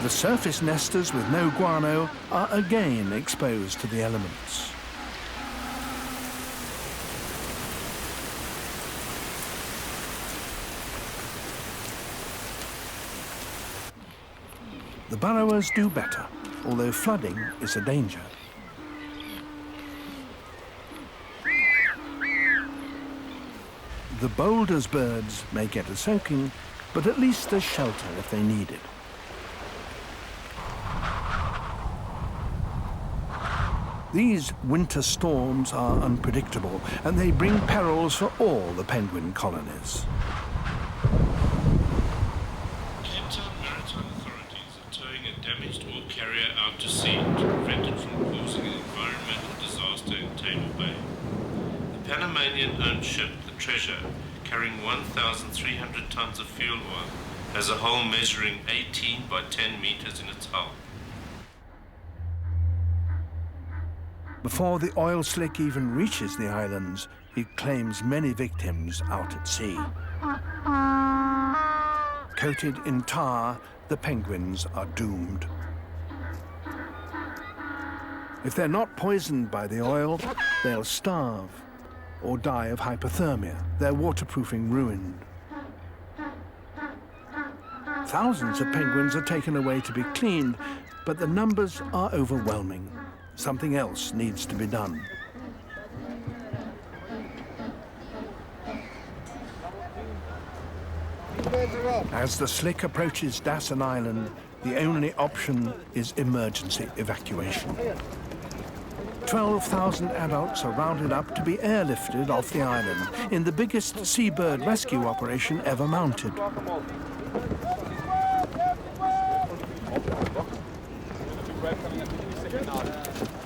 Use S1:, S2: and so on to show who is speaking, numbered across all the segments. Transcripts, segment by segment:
S1: The surface nesters with no guano are again exposed to the elements. The burrowers do better, although flooding is a danger. The Boulder's birds may get a soaking, but at least there's shelter if they need it. These winter storms are unpredictable, and they bring perils for all the penguin colonies.
S2: Cape Town maritime authorities are towing a damaged ore carrier out to sea to prevent it from causing an environmental disaster in Table Bay. The Panamanian-owned ship, the Treasure, carrying 1,300 tons of fuel oil, has a hole measuring 18 by 10 meters in its hull.
S1: Before the oil slick even reaches the islands, it claims many victims out at sea. Coated in tar, the penguins are doomed. If they're not poisoned by the oil, they'll starve or die of hypothermia, their waterproofing ruined. Thousands of penguins are taken away to be cleaned, but the numbers are overwhelming. Something else needs to be done. As the slick approaches Dasson Island, the only option is emergency evacuation. 12,000 adults are rounded up to be airlifted off the island in the biggest seabird rescue operation ever mounted.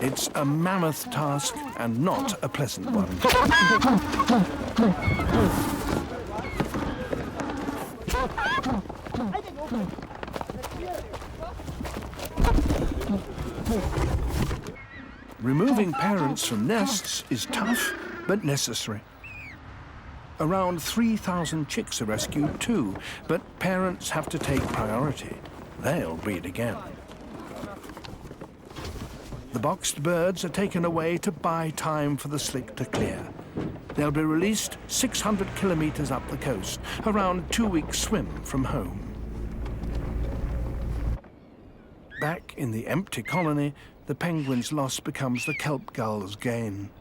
S1: It's a mammoth task and not a pleasant one. Removing parents from nests is tough, but necessary. Around 3,000 chicks are rescued too, but parents have to take priority. They'll breed again. The boxed birds are taken away to buy time for the slick to clear. They'll be released 600 kilometers up the coast, around 2 weeks' swim from home. Back in the empty colony, the penguin's loss becomes the kelp gull's gain.